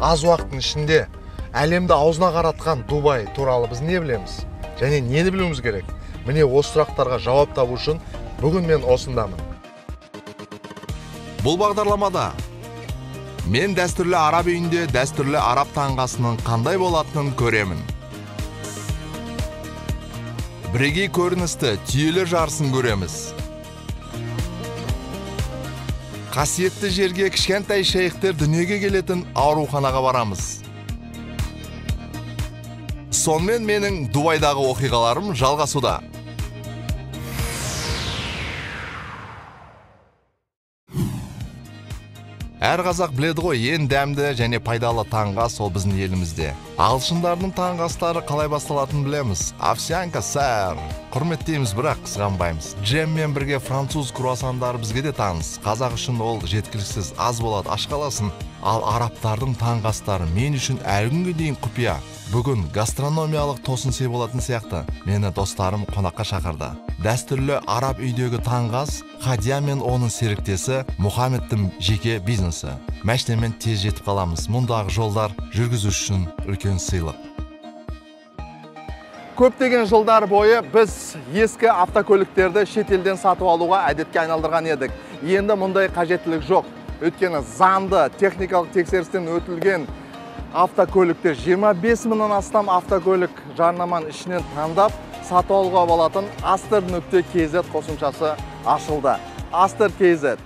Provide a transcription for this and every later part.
аз уақыттың ішінде әлемді аузына қаратқан Дубай туралы біз не білеміз? Және нені білуіміз керек? Міне осы сұрақтарға жауап табу үшін бүгін мен осындамын. Бұл бағдарламада мен дәстүрлі араб үйінде дәстүрлі араб таңғасының қандай болатынын көремін. Бірегей көріністі түйелі жарысын көреміз. Қасиетті жерге кішкентай шейхтер дүниеге келетін ауруханаға барамыз. Сонымен менің Дубайдағы оқиғаларым жалғасуда. Әр қазақ біледі ғой, ең дәмді және пайдалы таңғас ол біздің елімізде. Ағылшындардың таңғастары қалай басталатынын білеміз. Овсянка, сәр. Құрметтейміз, бірақ қызғанбаймыз. Джеммен бірге француз круассандары бізге де таныс. Қазақ үшін ол жеткіліксіз аз болады, аш қаласын. Ал арабтардың таңғастары мен үшін әлі күнге дейін құпия. Бүгін гастрономиялық тосын сый болатын сияқты мені достарым қонаққа шақырды. Дәстүрлі араб үйдегі таңғас Хадия мен оның серіктесі Мұхаммедтің жеке бизнесі. Мәшінемен тез жетіп қаламыз. Мұндағы жолдар жүргізуші үшін үлкен сыйлық. Көптеген жылдар бойы біз ескі автокөліктерді шетелден сатып алуға әдетке айналдырған едік. Енді мұндай қажеттілік жоқ. Өйткені заңды техникалық тексерістен өтілген автокөліктер 25 мыңнан астам автокөлік жарнаманың ішінен таңдап сатып алуға болатын Aster.kz қосымшасы ашылды. Aster.kz.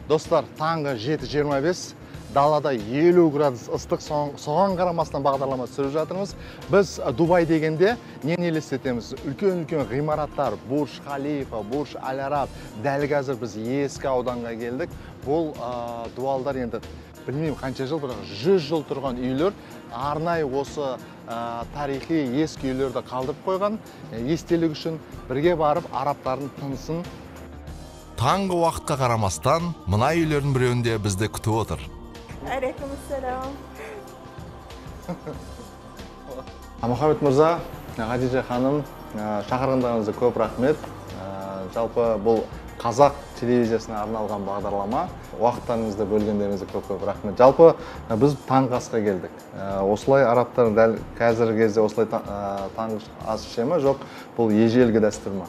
Достар, таңғы 7:25, далада 50 градус ыстық, соған қарамастан бағдарлама сүріп жатырмыз. Біз Дубай дегенде нені елестетеміз? Үлкен-үлкен ғимараттар, Бурж Халифа, Бурж Аль-Араб. Дәл қазір біз ескі ауданға келдік. Бұл дуалдар енді білмеймін қанша жыл, бірақ 100 жыл тұрған үйлер. Арнайы осы тарихи ескі үйлерді қалдырып қойған. Естелік үшін бірге барып арабтардың тынысын. Таңғы уақытқа қарамастан, мына үйлердің біреуінде бізді күтіп отыр. Алейкумассалам. Мұхаммед мырза, Хадижа ханым, шақырғандарыңызға көп рахмет. Жалпы бұл қазақ телевизиясына арналған бағдарлама. Уақыттарыңызды бөлгендеріңізге көп рахмет. Жалпы біз таңғы асқа келдік. Осылай арабтар дәл қазіргі кезде осылай таңғы ас іше ме, жоқ, бұл ежелгі дәстүр ме?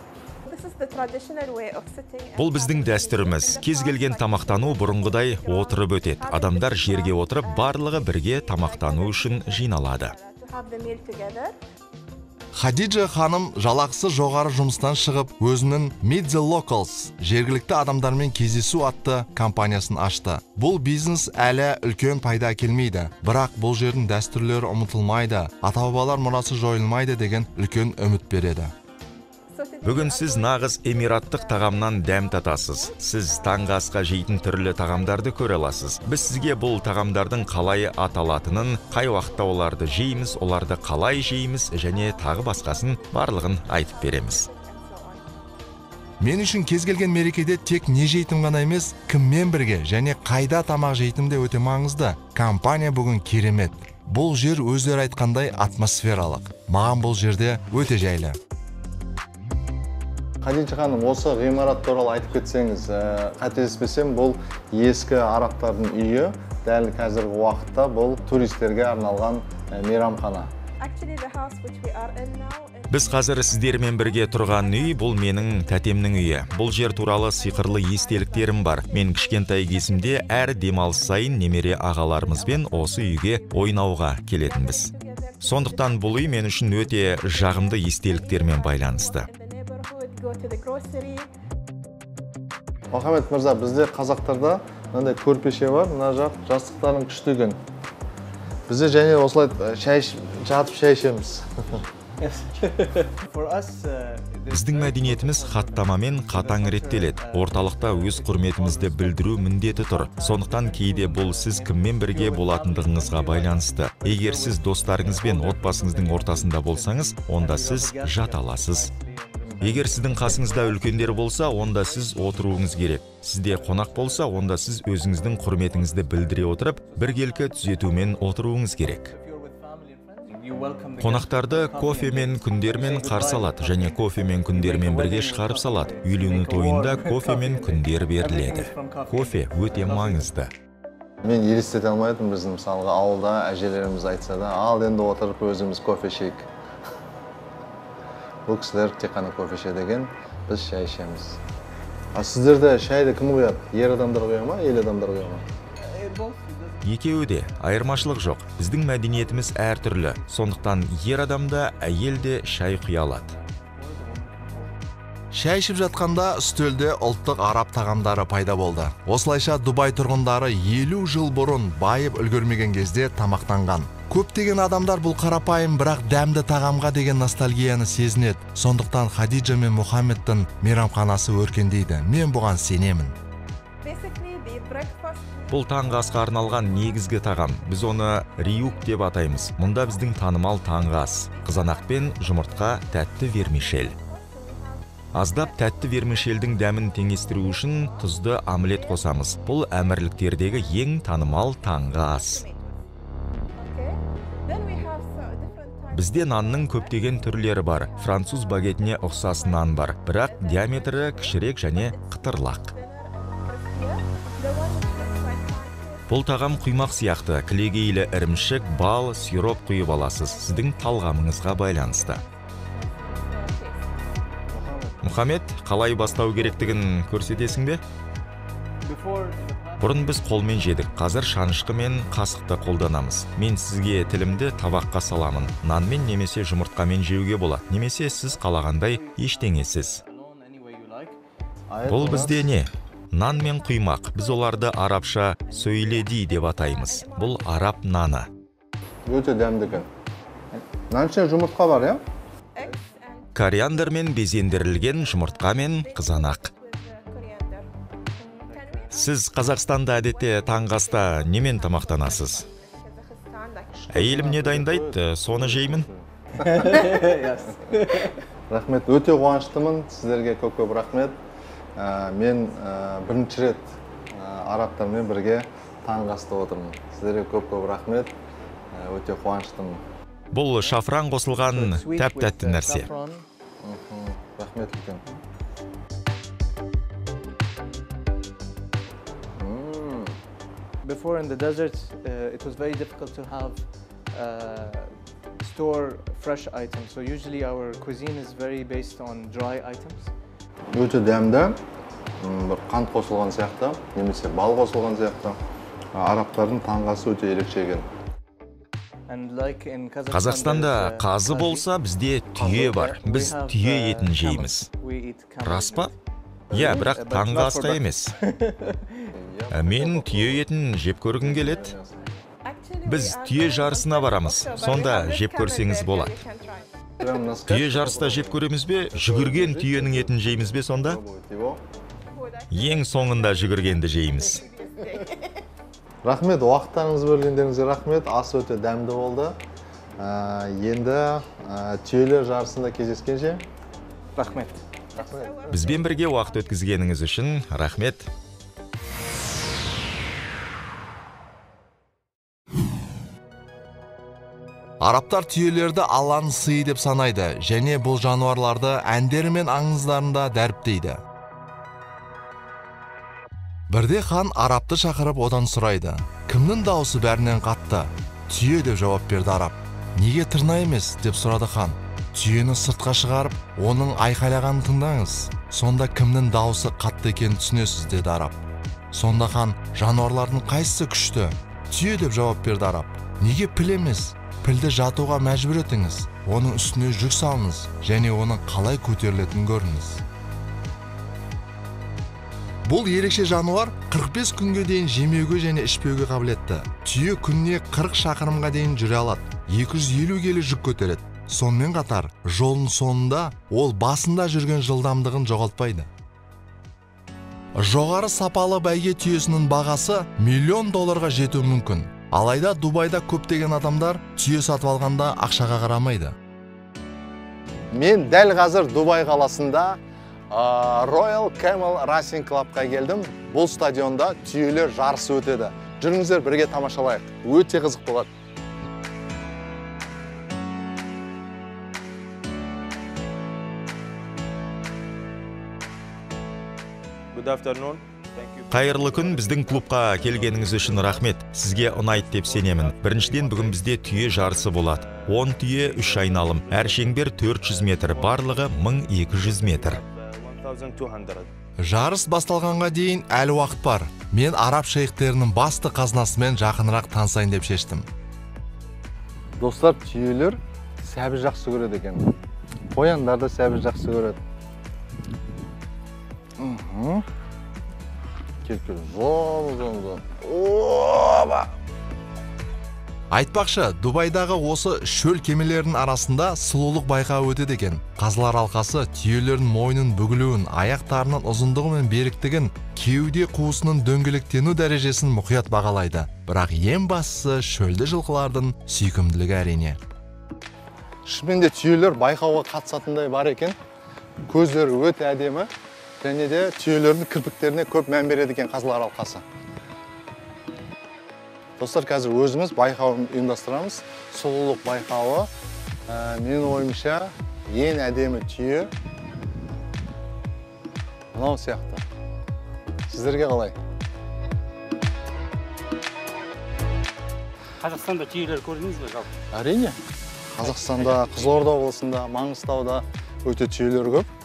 Бұл біздің дәстүріміз. Кез келген тамақтану бұрынғыдай отырып өтеді. Адамдар жерге отырып, барлығы бірге тамақтану үшін жиналады. Хадиджа ханым жалақысы жоғары жұмыстан шығып, өзінің Meet the Locals, жергілікті адамдармен кездесу атты компаниясын ашты. Бұл бизнес әлі үлкен пайда келмейді, бірақ бұл жердің дәстүрлері ұмытылмайды, ата-бабалар мұрасы жойылмайды деген үлкен үміт береді. Бүгін сіз нағыз эмираттық тағамнан дәм татасыз. Сіз таңғы асқа жейтін түрлі тағамдарды көре аласыз. Біз сізге бұл тағамдардың қалай аталатынын, қай уақытта оларды жейміз, оларды қалай жейміз және тағы басқасын барлығын айтып береміз. Мен үшін кез келген мерекеде тек не жейтім ғана емес, кіммен бірге және қайда тамақ жейтім де өте маңызды. Компания бүгін керемет. Бұл жер өздері айтқандай атмосфералық. Маған бұл жерде өте жайлы. Хадижа ханым, осы ғимарат туралы айтып кетсеңіз, қателеспесем, бұл ескі арабтардың үйі, дәл қазіргі уақытта бұл туристерге арналған мейрамхана. Біз қазір сіздермен бірге тұрған үй, бұл менің тәтемнің үйі. Бұл жер туралы сиқырлы естеліктерім бар. Мен кішкентай кезімде әр демалыс сайын немере ағаларымызбен осы үйге ойнауға келетінбіз. Сондықтан бұл үй мен үшін өте жағымды естеліктермен байланысты. Мұхаммед мырза, бізде қазақтарда мынандай көрпеше бар, мына жақ жастықтардың күштеген. Бізде және осылай жатып шай ішеміз. Біздің мәдениетіміз хаттамамен қатаң реттеледі. Орталықта өз құрметімізді білдіру міндеті тұр. Сондықтан кейде бұл сіз кіммен бірге болатындығыңызға байланысты. Егер сіз достарыңызбен отбасыңыздың ортасында болсаңыз, онда сіз жата аласыз. Егер сіздің қасыңызда үлкендер болса, онда сіз отыруыңыз керек. Сізде қонақ болса, онда сіз өзіңіздің құрметіңізді білдіре отырып, біркелкі түзетумен отыруыңыз керек. Қонақтарды кофемен, күндермен қарсы алады және кофемен, күндермен бірге шығарып салады. Үйлену тойында кофемен күндер беріледі. Кофе өте маңызды. Мен елестете алмайтын, біздің мысалға ауылда әжелеріміз айтса да, ал енді отырып өзіміз кофе ішейік. Бұл кісілер тек қана кофе ішеді, біз шай ішеміз. А сіздерде шайды кім қояды? Ер адамдар қоя ма, әйел адамдар қоя ма? Екеуі де, айырмашылық жоқ. Біздің мәдениетіміз әртүрлі. Сондықтан ер адамда, әйел де шай құя алады. Шай ішіп жатқанда үстелде ұлттық араб тағамдары пайда болды. Осылайша Дубай тұрғындары 50 жыл бұрын байып үлгермеген кезде тамақтанған. Көптеген адамдар бұл қарапайым, бірақ дәмді тағамға деген ностальгияны сезінеді. Сондықтан Хадиджа мен Мұхаммедтің мейрамханасы өркендейді. Мен бұған сенемін. Бұл таңғы асқа арналған негізгі тағам. Біз оны риюк деп атаймыз. Мұнда біздің танымал таңғы ас. Қызанақ пен жұмыртқа, тәтті вермишель. Аздап тәтті вермишельдің дәмін теңестіру үшін тұзды омлет қосамыз. Бұл әмірліктердегі ең танымал таңғы ас. Бізде нанның көптеген түрлері бар. Француз багетіне ұқсас нан бар, бірақ диаметрі кішірек және қытырлақ. Бұл тағам құймақ сияқты, кілегейлі ірімшік, бал, сироп құйып аласыз. Сіздің талғамыңызға байланысты. Мұхаммед, қалай бастау керектігін көрсетесің бе? Бұрын біз қолмен жедік, қазір шанышқы мен қасықты қолданамыз. Мен сізге тілімді табаққа саламын. Нанмен немесе жұмыртқамен жеуге болады, немесе сіз қалағандай ештеңесіз. Бұл бізде не? Нан мен құймақ. Біз оларды арабша сөйледи деп атаймыз. Бұл араб наны. Өте дәмді. Нан ішінде жұмыртқа бар, я? Кориандармен безендірілген жұмыртқа мен қызанақ. Сіз Қазақстанда әдетте таңғы аста немен тамақтанасыз? Әйелім не дайындайды, соны жеймін. Рахмет, өте қуаныштымын. Сіздерге көп рахмет. Мен бірінші рет арабтармен бірге таңғы аста отырмын. Сіздерге көп рахмет. Өте қуаныштымын. Бұл шафран қосылған тәп-тәтті нәрсе. Рахмет үлкен. Before in the desert, it was very difficult to have store fresh items. So usually our cuisine is very based on dry items. Өте дәмді, бір қант қосылған сияқты, немесе бал қосылған сияқты. Арабтардың таңғы асы өте ерекше екен. Қазақстанда қазы болса, бізде түйе бар. Біз түйе етін жейміз. Рас па? Я, бірақ таңғы асқа емес. Мен түйе етін жеп көргім келеді. Біз түйе жарысына барамыз. Сонда жеп көрсеңіз болады. Түйе жарыста жеп көреміз бе? Жүгірген түйенің етін жейміз бе сонда? Ең соңында жүгіргенді жейміз. Рахмет, уақыттарыңыз бөлгендеріңізге рахмет. Ас өте дәмді болды. Енді түйелер жарысында кездескенше. Рахмет. Бізбен бірге уақыт өткізгеніңіз үшін рахмет. Арабтар түйелерді Алланың сыйы деп санайды, және бұл жануарларды әндері мен аңыздарында дәріптейді. Бірде хан арабты шақырып одан сұрайды. Кімнің дауысы бәрінен қатты? Түйе деп жауап берді араб. Неге тырна емес деп сұрады хан. Түйені сыртқа шығарып, оның айқайлағанын тыңдаңыз. Сонда кімнің дауысы қатты екенін түсінесіз деді араб. Сонда хан, жануарлардың қайсысы күшті? Түйе деп жауап берді араб. Неге піл емес? Пілді жатуға мәжбүр етіңіз, оның үстіне жүк салыңыз, және оның қалай көтерілетінін көріңіз. Бұл ерекше жануар 45 күнге дейін жемеуге және ішпеуге қабілетті. Түйе күніне 40 шақырымға дейін жүре алады, 250 келі жүк көтереді. Сонымен қатар, жолын сонында ол басында жүрген жылдамдығын жоғалтпайды. Жоғары сапалы бәйге түйесінің бағасы $1,000,000 жетуі мүмкін. Алайда Дубайда көптеген адамдар түйе сатып алғанда ақшаға қарамайды. Мен дәл қазір Дубай қаласында Royal Camel Racing Clubқа келдім. Бұл стадионда түйелер жарысы өтеді. Жүріңіздер бірге тамашалайық. Өте қызық болады. Good afternoon. Thank you. Қайырлы күн, біздің клубқа келгеніңіз үшін рахмет. Сізге ұнайды деп сенемін. Біріншіден бүгін бізде түйе жарысы болады. 10 түйе 3 айналым. Әр шеңбер 400 метр, барлығы 1200 метр. 1200. Жарыс басталғанға дейін әлі уақыт бар. Мен араб шейхтерінің басты қазынасымен жақынырақ танысайын деп шештім. Достар, түйелер сәбіз жақсы көреді екен. Қояндар да сәбіз жақсы көреді. Кел, зон. Оба! Айтпақшы, Дубайдағы осы шөл кемелерінің арасында сұлулық байқауы өтеді екен. Қазылар алқасы түйелердің мойнын бүгілуін, аяқтарының ұзындығы мен беріктігін, кеуде қуысының дөңгелектену дәрежесін мұқият бағалайды. Бірақ ең бастысы шөлді жылқылардың сүйкімділігі әрине. Шынымен де түйелер байқауға қатысатындай бар екен. Көздері өте әдемі, және де түйелердің кірпіктеріне көп мән береді екен қазылар алқасы. Достар, қазір өзіміз байқауын ұйымдастырамыз. Сұлулық байқауы. Менің ойымша ең әдемі түйе мынау сияқты. Сіздерге қалай? Қазақстанда түйелер көрдіңіз бе жалпы? Әрине. Қазақстанда, Қызылорда облысында, Маңғыстауда өте түйелер көп.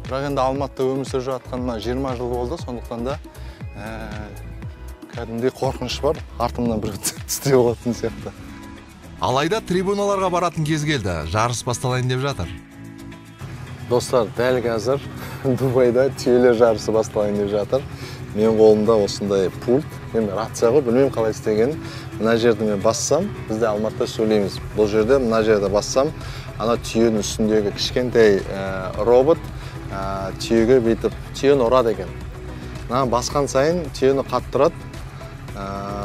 Бірақ енді Алматыда өмір сүріп жатқаныма 20 жыл болды, сондықтан да кәдімгідей қорқыныш бар, артымнан бір тістеп алатын сияқты. Алайда трибуналарға баратын кез келді, жарыс басталайын деп жатыр. Достар, дәл қазір Дубайда түйелер жарысы басталайын деп жатыр. Мен қолымда осындай пульт, енді рация ғой, білмеймін қалай істегенін. Мына жерді мен бассам, бізде Алматыда сөйлейміз. Бұл жерде мына жерді бассам, ана түйенің үстіндегі кішкентай робот түйеге бүйтіп түйені ұрады екен. Басқан сайын түйені қаттырады.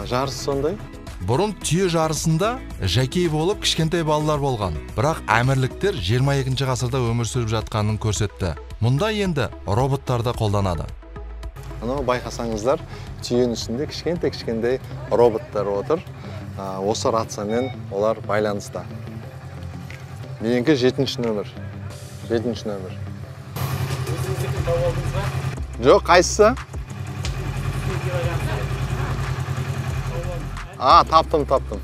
Жарыс сондай. Бұрын түйе жарысында жакей болып кішкентай балалар болған. Бірақ әмірліктер 22 ғасырда өмір сүріп жатқанын көрсетті. Мұнда енді роботтар да қолданады. Байқасаңыздар, түйенің үстінде кішкентай роботтар отыр. Осы рациямен олар байланыста. Меніңкі 7-ші нөмір. 7-ші нөмір. Жоқ, қайсысы? Таптым.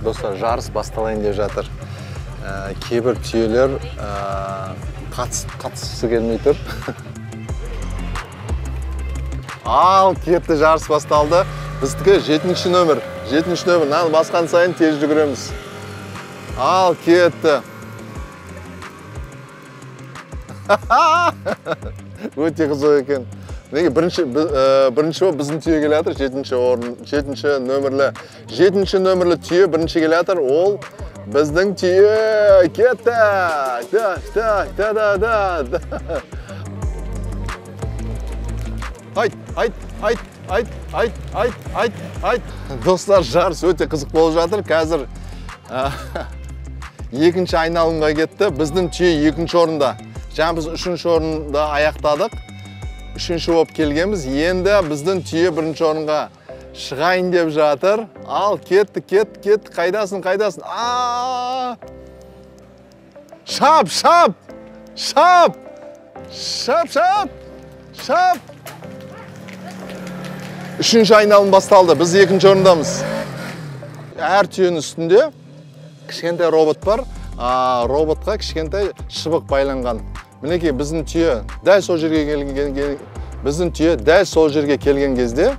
Достар, жарыс басталайын деп жатыр. Кейбір түйелер қатысқысы келмей тұр. Кетті, жарыс басталды. Біздікі 7-ші нөмір. 7-ші нөмір. Басқан сайын тез жүгіреміз. Кетті. Өте қызық екен. Бірінші біздің түйе келатыр, 7-ші нөмірлі түйе бірінші келатыр, ол біздің түйе кетті. Айт. Достар, жарыс өте қызық болып жатыр. Қазір екінші айналымға кетті. Біздің түйе 2-ші орында. Жаңа біз 3-ші орында аяқтадық. 3-ші болып келгенбіз, енді біздің түйе 1-ші орынға шығайын деп жатыр. Кетті, қайдасың. Шап! 3-ші айналым басталды, біз 2-ші орындамыз. Әр түйенің үстінде кішкентай робот бар, роботқа кішкентай шыбық байланған. Мінекей, біздің түйе дәл сол жерге келген кезде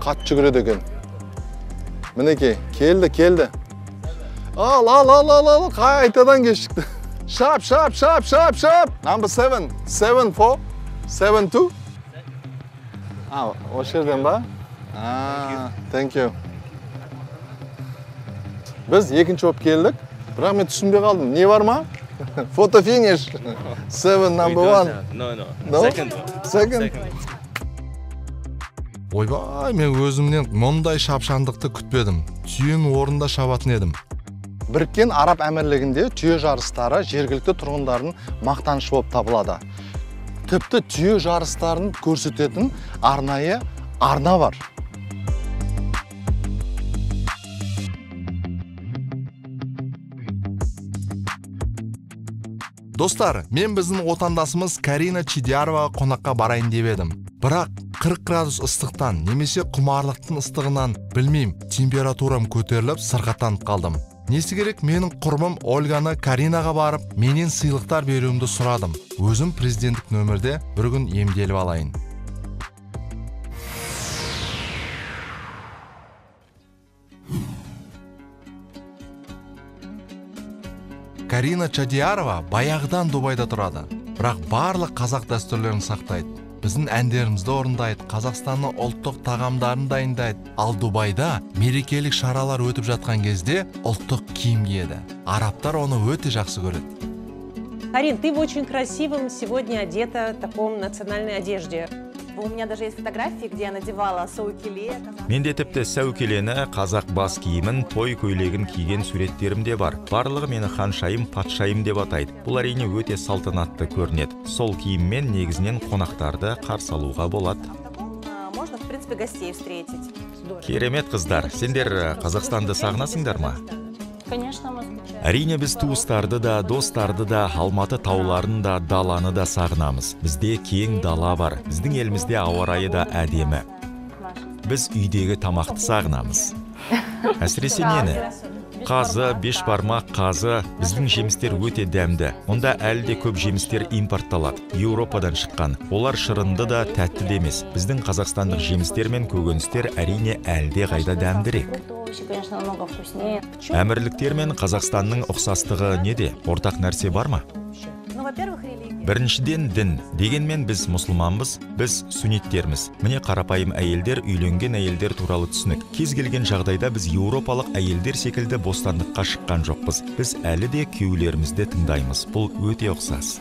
қат жүгіреді екен. Мінекей, келді. Қайтадан кешікті. Шап. Number 7. 7-4. 7-2. О жерден ба? Thank you. Біз 2-ші болып келдік. Бірақ мен түсінбей қалдым. Не бар ма? Photo finish. 7 number 1. No. Second. Ойбай, мен өзімнен мұндай шапшандықты күтпедім. Түйенің орнында шабатын едім. Біріккен Араб әмірлігінде түйе жарыстары жергілікті тұрғындардың мақтанышы болып табылады. Тіпті түйе жарыстарын көрсететін арнайы арна бар. Достар, мен біздің отандасымыз Карина Чидяроваға қонаққа барайын деп едім. Бірақ 40 градус ыстықтан немесе құмарлықтың ыстығынан білмейм, температурам көтеріліп сырқаттанып қалдым. Несі керек, менің құрбым Ольганы Каринаға барып, менен сыйлықтар беруімді сұрадым. Өзім президенттік нөмірде бір күн емделіп алайын. Карина Чидярова баяғыдан Дубайда тұрады. Бірақ барлық қазақ дәстүрлерін сақтайды. Біздің әндерімізді орындайды, Қазақстанның ұлттық тағамдарын дайындайды. Ал Дубайда мерекелік шаралар өтіп жатқан кезде ұлттық киім киеді. Арабтар оны өте жақсы көреді. Карин, ты в очень красивом сегодня одета в таком национальной одежде. У меня даже есть фотографии, где я надевала саукеле. Менде тіпті сәукелені, қазақ бас киімін, той көйлегін киген суреттерім де бар. Барлығы мені ханшайым, патшайым деп атайды. Бұл әрине өте салтанатты көрінеді. Сол киіммен негізінен қонақтарды қарсы алуға болады. Можно, в принципе, гостей встретить. Керемет қыздар, сендер Қазақстанды сағынасыңдар ма? Әрине біз туыстарды да, достарды да, Алматы тауларын да, даланы да сағынамыз. Бізде кең дала бар. Біздің елімізде ауа райы да әдемі. Біз үйдегі тамақты сағынамыз. Әсіресе нені? Қазы, бешбармақ қазы, біздің жемістер өте дәмді. Онда әлі де көп жемістер импортталады. Еуропадан шыққан. Олар шырынды да, тәтті де емес. Біздің қазақстандық жемістер мен көкөністер әрине әлде қайда дәмдірек. Әмірліктер мен Қазақстанның ұқсастығы неде? Ортақ нәрсе бар ма? Біріншіден дін. Дегенмен біз мұсылманбыз, біз сүнниттерміз. Міне қарапайым әйелдер, үйленген әйелдер туралы түсінік. Кез келген жағдайда біз еуропалық әйелдер секілді бостандыққа шыққан жоқпыз. Біз әлі де күйеулерімізді тыңдаймыз. Бұл өте ұқсас.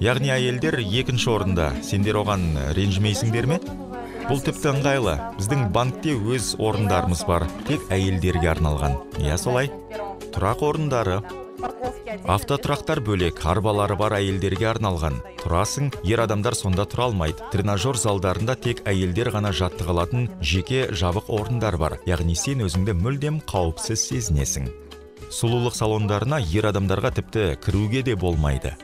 Яғни әйелдер екінші орында. Сендер оған ренжімейсіңдер ме? Бұл тіпті ыңғайлы. Біздің банкте өз орындарымыз бар, тек әйелдерге арналған. Я солай? Тұрақ орындары. Автотұрақтар бөлек, арбалары бар әйелдерге арналған. Тұрасың, ер адамдар сонда тұра алмайды. Тренажер залдарында тек әйелдер ғана жаттыға алатын жеке жабық орындар бар. Яғни сен өзіңді мүлдем қауіпсіз сезінесің. Сұлулық салондарына ер адамдарға тіпті кіруге де болмайды.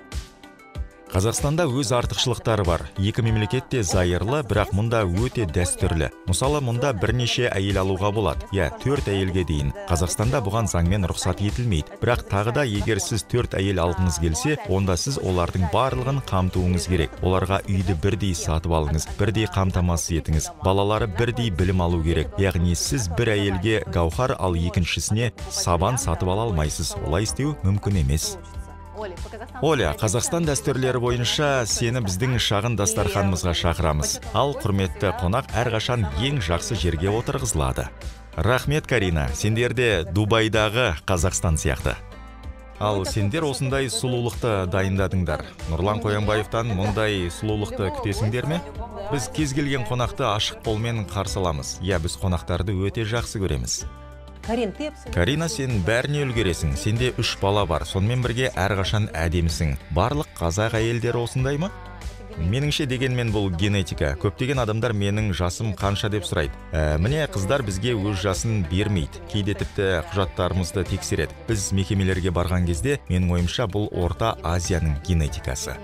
Қазақстанда өз артықшылықтары бар. Екі мемлекетте зайырлы, бірақ мұнда өте дәстүрлі. Мысалы, мұнда бірнеше әйел алуға болады. 4 әйелге дейін. Қазақстанда бұған заңмен рұқсат етілмейді. Бірақ тағы да егер сіз 4 әйел алғыңыз келсе, онда сіз олардың барлығын қамтуыңыз керек. Оларға үйді бірдей сатып алыңыз, бірдей қамтамасыз етіңіз. Балалары бірдей білім алу керек. Яғни сіз бір әйелге гауһар, ал екіншісіне сабан сатып ала алмайсыз. Олай істеу мүмкін емес. Оля, Қазақстан дәстүрлері бойынша сені біздің шағын дастарханымызға шақырамыз. Ал құрметті қонақ әрқашан ең жақсы жерге отырғызылады. Рахмет, Карина, сендерде Дубайдағы Қазақстан сияқты. Ал сендер осындай сұлулықты дайындадыңдар. Нұрлан Қоянбаевтан мұндай сұлулықты күтесіңдер ме? Біз кез келген қонақты ашық қолмен қарсы аламыз. Біз қонақтарды өте жақсы көреміз. Карина, сен бәріне үлгересің. Сенде 3 бала бар, сонымен бірге әрқашан әдемісің. Барлық қазақ әйелдері осындай ма? Меніңше дегенмен бұл генетика. Көптеген адамдар менің жасым қанша деп сұрайды. Міне қыздар бізге өз жасын бермейді. Кейде тіпті құжаттарымызды тексереді. Біз мекемелерге барған кезде, менің ойымша бұл Орта Азияның генетикасы.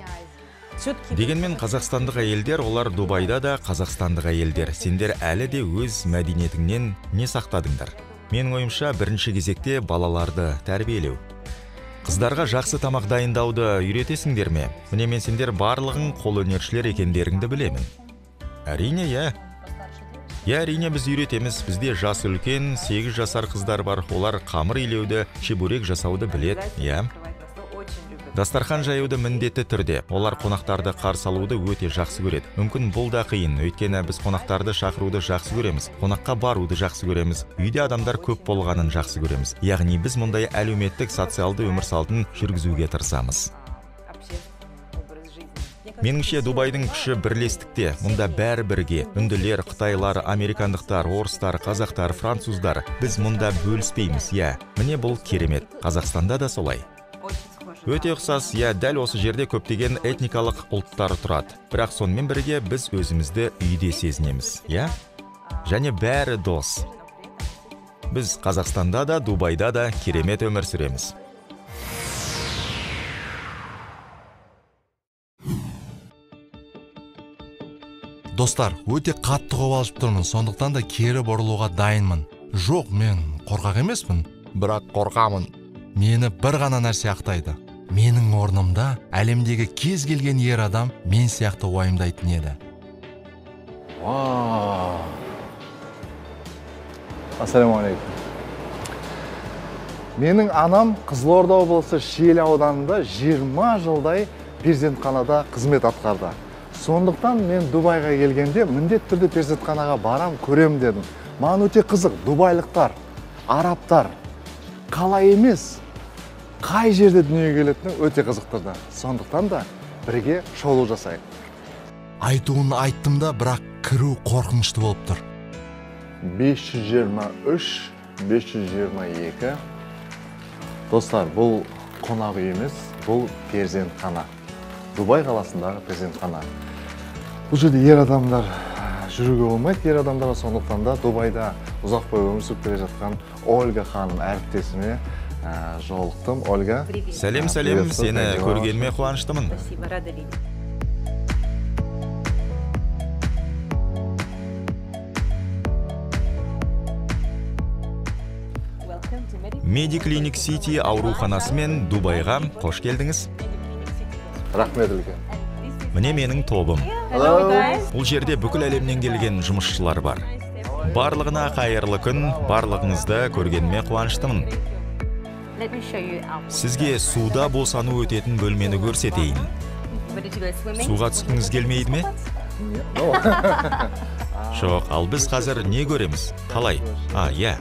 Дегенмен қазақстандық әйелдер, олар Дубайда да қазақстандық әйелдер. Сендер әлі де өз мәдениетіңнен не сақтадыңдар? Менің ойымша бірінші кезекте балаларды тәрбиелеу. Қыздарға жақсы тамақ дайындауды үйретесіңдер ме? Міне мен сендер барлығың қолөнершілер екендеріңді білемін. Әрине, әрине біз үйретеміз. Бізде жас үлкен, 8 жасар қыздар бар. Олар қамыр илеуді, чебурек жасауды біледі. Дастархан жаюды міндетті түрде. Олар қонақтарды қарсы алуды өте жақсы көреді. Мүмкін бұл да қиын, өйткені біз қонақтарды шақыруды жақсы көреміз. Қонаққа баруды жақсы көреміз. Үйде адамдар көп болғанын жақсы көреміз. Яғни біз мұндай әлеуметтік социалды өмір салтын жүргізуге тырысамыз. Меніңше Дубайдың күші бірлестікте. Мұнда бәрі бірге. Үнділер, қытайлар, американдықтар, орыстар, қазақтар, француздар. Біз мұнда бөліспейміз. Міне бұл керемет. Қазақстанда да солай. Өте ұқсас, дәл осы жерде көптеген этникалық ұлттар тұрады. Бірақ сонымен бірге біз өзімізді үйде сезінеміз, Және бәрі дос. Біз Қазақстанда да, Дубайда да керемет өмір сүреміз. Достар, өте қатты қобалжып тұрмын, сондықтан да кері бұрылуға дайынмын. Жоқ, мен қорқақ емеспін, бірақ қорқамын. Мені бір ғана нәрсе ақтайды. Менің орнымда әлемдегі кез келген ер адам мен сияқты уайымдайтын еді. Вау. Ассалаумағалейкум. Менің анам Қызылорда облысы Шиелі ауданында 20 жылдай перзентханада қызмет атқарды. Сондықтан мен Дубайға келгенде міндетті түрде перзентханаға барам, көрем дедім. Маған өте қызық, дубайлықтар, арабтар қалай емес, қай жерде дүниеге келетіні өте қызықтырды. Сондықтан да бірге шолу жасайық. Айтуын айттым да, бірақ кіру қорқынышты болып тұр. 523, 522. Достар, бұл қонақ үй емес, бұл перзентхана. Дубай қаласындағы перзентхана. Бұл жерде ер адамдар жүруге болмайды, ер адамдарға, сондықтан да Дубайда ұзақ бойы өмір сүріп келе жатқан Ольга ханым әріптесіме жолықтым. Ольга. Сәлем, сені көргеніме қуаныштымын. Спасибо, рада видеть. Медиклиник Сити ауруханасы мен Дубайға қош келдіңіз. Рахмет үлкен. Міне менің тобым. Бұл жерде бүкіл әлемнен келген жұмысшылар бар. Барлығына қайырлы күн, барлығыңызды көргеніме қуаныштымын. Сізге суда босану өтетін бөлмені көрсетейін. Суға түскіңіз келмейді ме? Жоқ, ал біз қазір не көреміз? Қалай? Иә.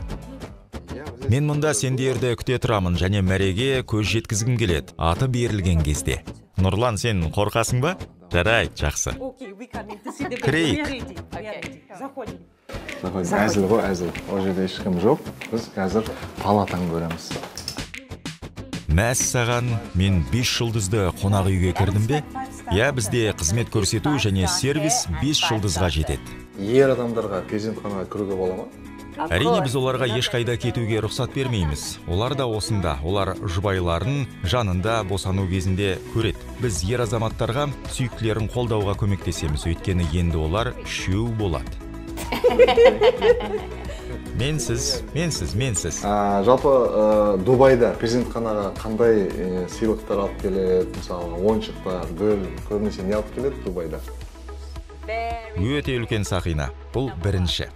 Мен мұнда сендерді күте тұрамын және мәреге көз жеткізгім келеді, аты берілген кезде. Нұрлан, сен қорқасың ба? Жарайды, жақсы. Кірейік. Әзіл ғой, әзіл. Ол жерде ешкім жоқ. Біз қазір палатаны көреміз. Мәссаған, мен 5 жұлдызды қонақ үйге кірдім бе? Я, бізде қызмет көрсету және сервис 5 жұлдызға жетеді. Ер адамдарға перзентханаға кіруге бола ма? Әрине, біз оларға ешқайда кетуге рұқсат бермейміз. Олар да осында, олар жұбайларын жанында босану кезінде көреді. Біз ер азаматтарға сүйіктілерін қолдауға көмектесеміз, өйткені енді олар 3 болады. Менсіз. Жалпы Дубайда перзентханаға қандай сыйлықтар алып келеді, мысалы ойыншықтар, гүл, көбінесе не алып келеді Дубайда? Өте үлкен сақина. Бұл бірінші.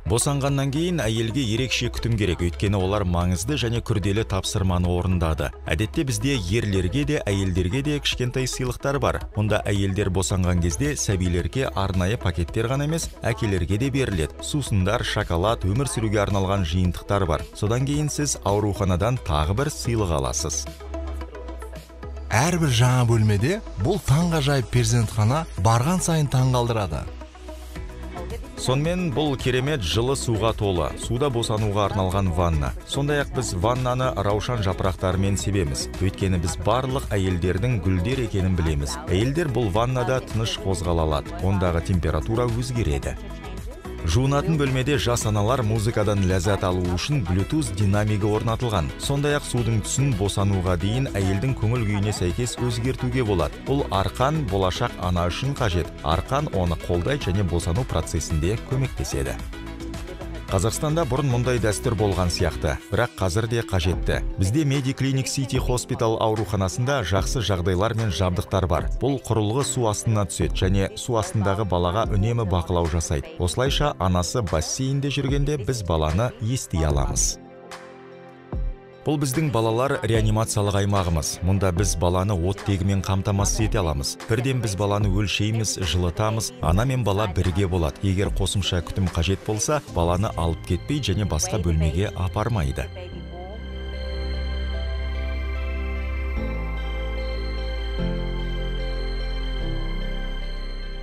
Босанғаннан кейін әйелге ерекше күтім керек, өйткені олар маңызды және күрделі тапсырманы орындады. Әдетте бізде ерлерге де, әйелдерге де кішкентай сыйлықтар бар. Онда әйелдер босанған кезде сәбилерге арнайы пакеттер ғана емес, әкелерге де беріледі. Сусындар, шоколад, өмір сүруге арналған жиынтықтар бар. Содан кейін сіз ауруханадан тағы бір сыйлық аласыз. Әрбір жаңа бөлмеде бұл таңғажайып перзентхана барған сайын таңғалдырады. Сонымен бұл керемет жылы суға толы, суда босануға арналған ванна. Сондай-ақ біз ваннаны раушан жапырақтарымен себеміз. Өйткені біз барлық әйелдердің гүлдер екенін білеміз. Әйелдер бұл ваннада тыныш қозғала алады. Ондағы температура өзгереді. Жуынатын бөлмеде жас аналар музыкадан ләззат алу үшін Bluetooth динамигі орнатылған. Сондай-ақ судың түсін босануға дейін әйелдің көңіл күйіне сәйкес өзгертуге болады. Бұл арқан болашақ ана үшін қажет. Арқан оны қолдайды және босану процесінде көмектеседі. Қазақстанда бұрын мұндай дәстүр болған сияқты, бірақ қазір де қажетті. Бізде Медиклиник Сити Хоспитал ауруханасында жақсы жағдайлар мен жабдықтар бар. Бұл құрылғы су астына түседі және су астындағы балаға үнемі бақылау жасайды. Осылайша анасы бассейнде жүргенде біз баланы ести аламыз. Бұл біздің балалар реанимациялық аймағымыз. Мұнда біз баланы оттегімен қамтамасыз ете аламыз. Бірден біз баланы өлшейміз, жылытамыз. Ана мен бала бірге болады. Егер қосымша күтім қажет болса, баланы алып кетпей және басқа бөлмеге апармайды.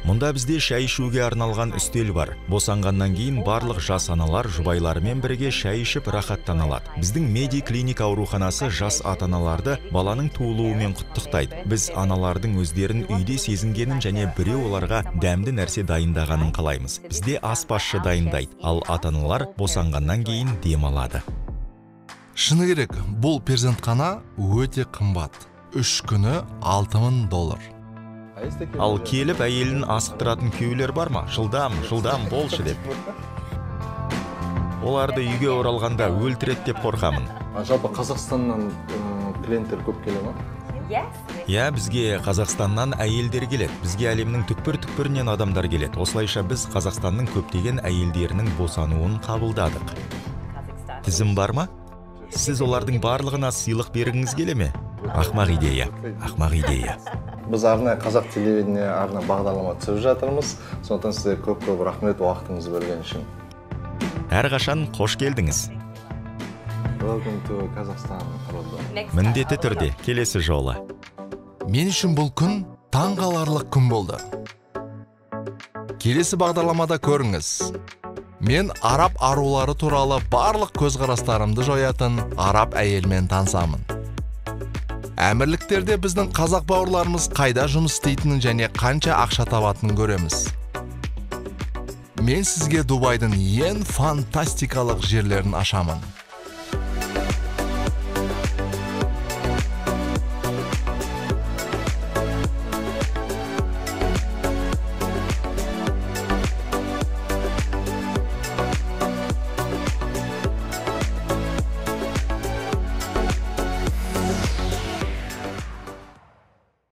Мұнда бізде шай ішуге арналған үстел бар. Босанғаннан кейін барлық жас аналар жұбайларымен бірге шай ішіп рахаттана алады. Біздің Медиклиник ауруханасы жас ата-аналарды баланың туылуымен құттықтайды. Біз аналардың өздерін үйде сезінгенін және біреу оларға дәмді нәрсе дайындағанын қалаймыз. Бізде аспазшы дайындайды, ал ата-аналар босанғаннан кейін демалады. Шыны керек, бұл перзентхана өте қымбат. 3 күні $6000. Ал келіп әйелін асықтыратын күйеулер бар ма? Жылдам болшы деп. Оларды үйге оралғанда өлтіреді деп қорқамын. Жалпы Қазақстаннан клиенттер көп келе ма? Я, бізге Қазақстаннан әйелдер келеді. Бізге әлемнің түкпір-түкпірінен адамдар келеді. Осылайша біз Қазақстанның көптеген әйелдерінің босануын қабылдадық. Тізім бар ма? Сіз олардың барлығына сыйлық бергіңіз келе ме? Ақмақ идея. Біз арнайы қазақ телевидение арнайы бағдарлама түсіріп жатырмыз. Сондықтан сізге көп рахмет уақытыңызды бөлген үшін. Әрқашан қош келдіңіз. Welcome to Kazakhstan, Rodo. Міндетті түрде, келесі жолы. Мен үшін бұл күн таңғаларлық күн болды. Келесі бағдарламада көріңіз. Мен араб арулары туралы барлық көзқарастарымды жоятын араб әйелмен танысамын. Әмірліктерде біздің қазақ бауырларымыз қайда жұмыс істейтінін және қанша ақша табатынын көреміз. Мен сізге Дубайдың ең фантастикалық жерлерін ашамын.